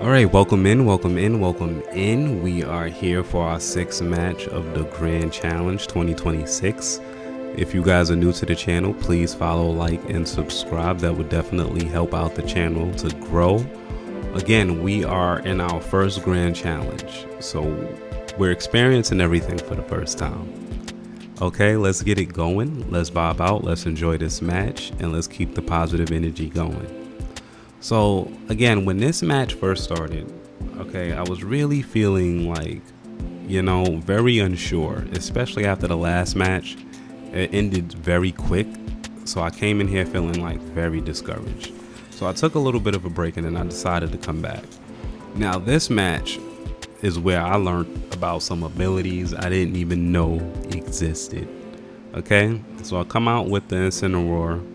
All right, welcome in, welcome in, welcome in. We are here for our sixth match of the Grand Challenge 2026. If you guys are new to the channel, please follow, like, and subscribe. That would definitely help out the channel to grow. Again, we are in our first Grand Challenge, so we're experiencing everything for the first time. Okay, let's get it going. Let's vibe out, let's enjoy this match, and let's keep the positive energy going. So again, when this match first started, okay, I was really feeling like, very unsure, especially after the last match. It ended very quick, so I came in here feeling like very discouraged. So I took a little bit of a break and then I decided to come back. Now this match is where I learned about some abilities I didn't even know existed. Okay, so I come out with the Incineroar.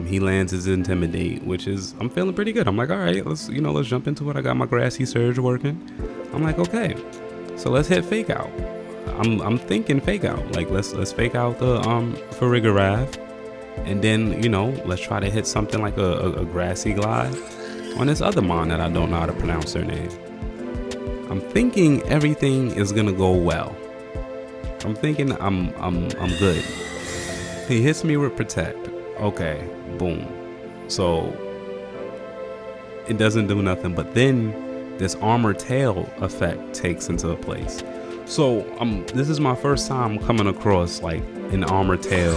He lands his Intimidate, which is, I'm feeling pretty good. I'm like, all right, let's jump into it. I got my Grassy Surge working. I'm like, okay, so let's hit Fake Out. I'm thinking Fake Out. Like, let's Fake Out the Farigiraf, and then let's try to hit something like a Grassy Glide on this other mon that I don't know how to pronounce their name. I'm thinking everything is gonna go well. I'm thinking I'm good. He hits me with Protect. Okay, boom. So it doesn't do nothing, but then this Armor Tail effect takes into place. So this is my first time coming across like an Armor Tail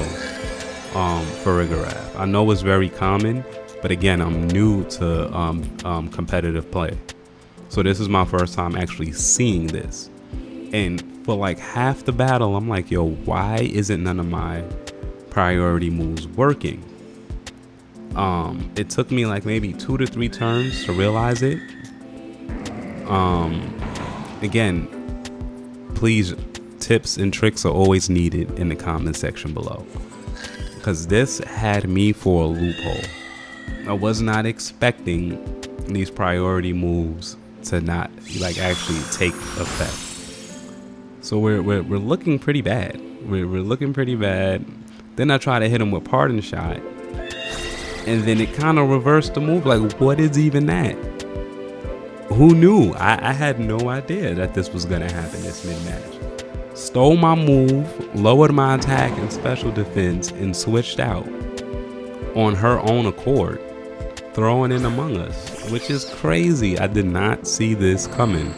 Farigiraf. I know it's very common, but again, I'm new to competitive play. So this is my first time actually seeing this. And for like half the battle, I'm like, yo, why isn't none of my priority moves working? It took me like maybe 2 to 3 turns to realize it. Again, please, tips and tricks are always needed in the comment section below, because this had me for a loophole. I was not expecting these priority moves to not like actually take effect. So we're looking pretty bad. We're looking pretty bad. Then I try to hit him with Pardon Shot, and then it kind of reversed the move. Like, what is even that? Who knew? I had no idea that this was gonna happen this mid-match. Stole my move, lowered my attack and special defense, and switched out on her own accord, throwing in Among Us, which is crazy. I did not see this coming.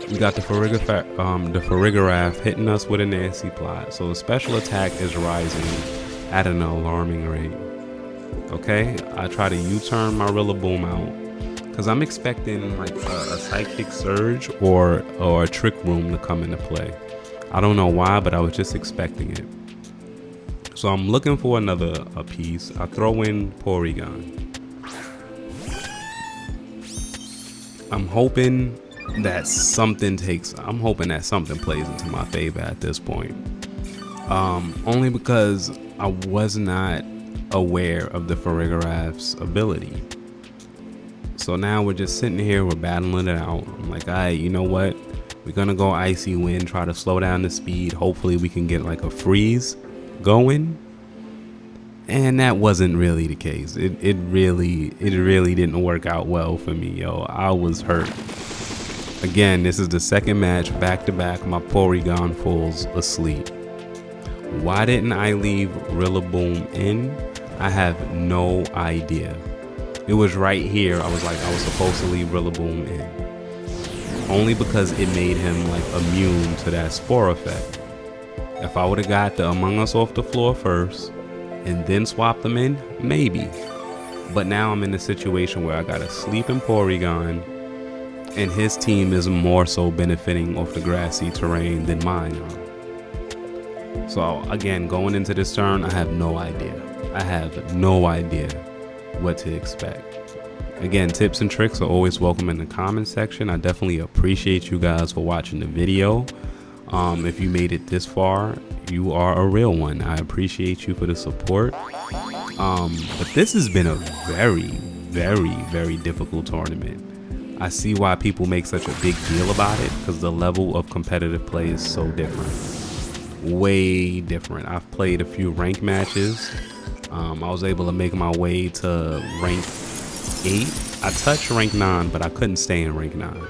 We got the Farigiraf hitting us with a nasty plot. So the special attack is rising at an alarming rate. Okay, I try to U-turn my Rillaboom out because I'm expecting like a Psychic Surge or a Trick Room to come into play. I don't know why, but I was just expecting it. So I'm looking for another piece. I throw in Porygon. I'm hoping that something plays into my favor at this point. Only because I was not aware of the Farigiraf's ability. So now we're just sitting here, we're battling it out. I'm like, all right, you know what? We're gonna go Icy Wind, try to slow down the speed. Hopefully we can get like a freeze going. And that wasn't really the case. It really didn't work out well for me, yo. I was hurt. Again, this is the second match back to back. My Porygon falls asleep. Why didn't I leave Rillaboom in? I have no idea. It was right here. I was supposed to leave Rillaboom in. Only because it made him like immune to that Spore effect. If I would have got the Among Us off the floor first and then swapped them in, maybe. But now I'm in a situation where I got a sleeping Porygon, and his team is more so benefiting off the grassy terrain than mine are. So again, going into this turn, I have no idea. I have no idea what to expect. Again, tips and tricks are always welcome in the comment section. I definitely appreciate you guys for watching the video. If you made it this far, you are a real one. I appreciate you for the support. But this has been a very, very, very difficult tournament. I see why people make such a big deal about it, because the level of competitive play is so different. Way different. I've played a few rank matches. I was able to make my way to rank 8 I touched rank 9, but I couldn't stay in rank 9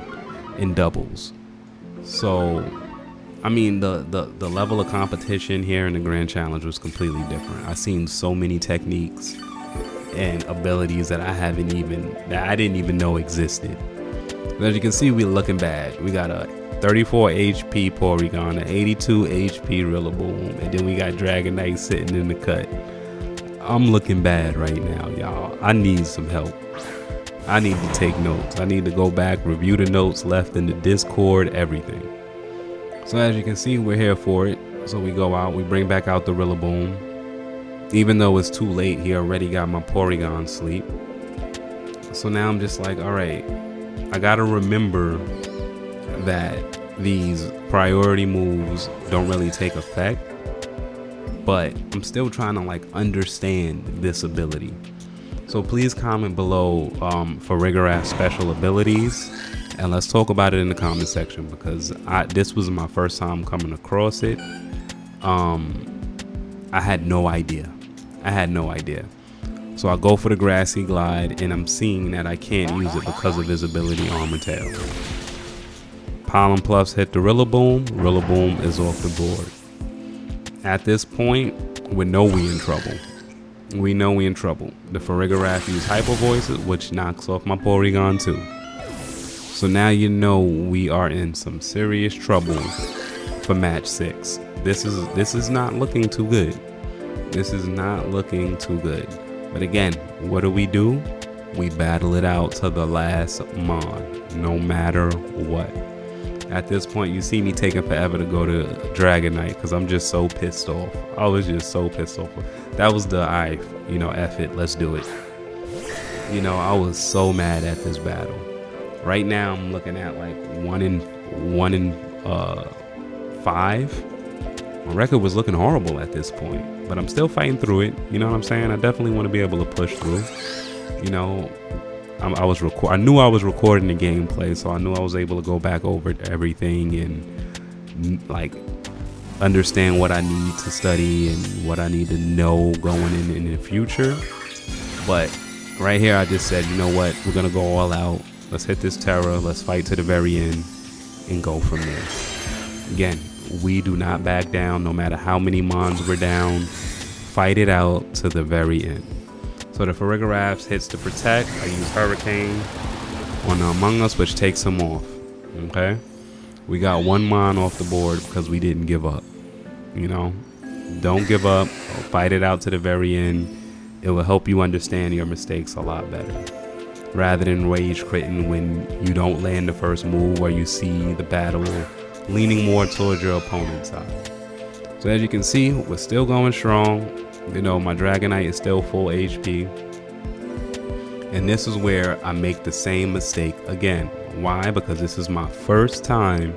in doubles. So, I mean, the level of competition here in the Grand Challenge was completely different. I've seen so many techniques and abilities that I didn't even know existed. As you can see, we're looking bad. We got a 34 HP Porygon, an 82 HP Rillaboom, and then we got Dragonite sitting in the cut. I'm looking bad right now, y'all. I need some help. I need to take notes. I need to go back, review the notes left in the Discord, everything. So as you can see, we're here for it. So we go out, we bring back out the Rillaboom. Even though it's too late, he already got my Porygon sleep. So now I'm just like, all right, I gotta remember that these priority moves don't really take effect, but I'm still trying to like understand this ability. So please comment below for Farigiraf's special abilities, and let's talk about it in the comment section, because this was my first time coming across it. I had no idea. So I go for the Grassy Glide, and I'm seeing that I can't use it because of his ability Armor Tail. Pollen Puffs hit the Rillaboom. Rillaboom is off the board. At this point, we know we in trouble. The Farigiraf used Hyper Voices, which knocks off my Porygon too. So now you know we are in some serious trouble for match 6. This is not looking too good. But again, what do? We battle it out to the last mon, no matter what. At this point, you see me taking forever to go to Dragonite because I'm just so pissed off. I was just so pissed off. That was the F it, let's do it. I was so mad at this battle. Right now, I'm looking at like 1 in 5. My record was looking horrible at this point, but I'm still fighting through it. You know what I'm saying? I definitely want to be able to push through. I knew I was recording the gameplay, so I knew I was able to go back over everything and like understand what I need to study and what I need to know going in the future. But right here, I just said, you know what? We're gonna go all out. Let's hit this Terra. Let's fight to the very end and go from there. Again, we do not back down, no matter how many mons we're down. Fight it out to the very end. So the Farigiraf hits to protect. I use Hurricane on the Among Us, which takes him off. Okay, we got 1 mon off the board because we didn't give up. Don't give up. Fight it out to the very end. It will help you understand your mistakes a lot better, rather than rage critting when you don't land the first move, or you see the battle leaning more towards your opponent's side. So as you can see, we're still going strong. My Dragonite is still full HP. And this is where I make the same mistake again. Why? Because this is my first time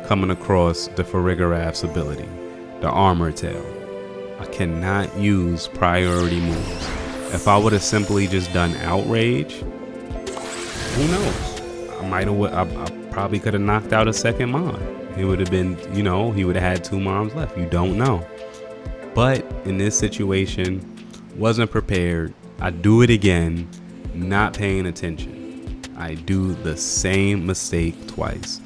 coming across the Farigiraf's ability, the Armor Tail. I cannot use priority moves. If I would have simply just done Outrage, who knows? I probably could have knocked out a second mon. It would have been, he would have had 2 mons left. You don't know. But in this situation, wasn't prepared. I do it again, not paying attention. I do the same mistake twice.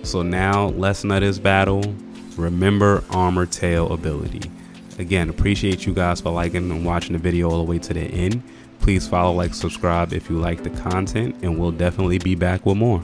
So now, lesson of this battle, remember Armor Tail ability. Again, appreciate you guys for liking and watching the video all the way to the end. Please follow, like, subscribe if you like the content, and we'll definitely be back with more.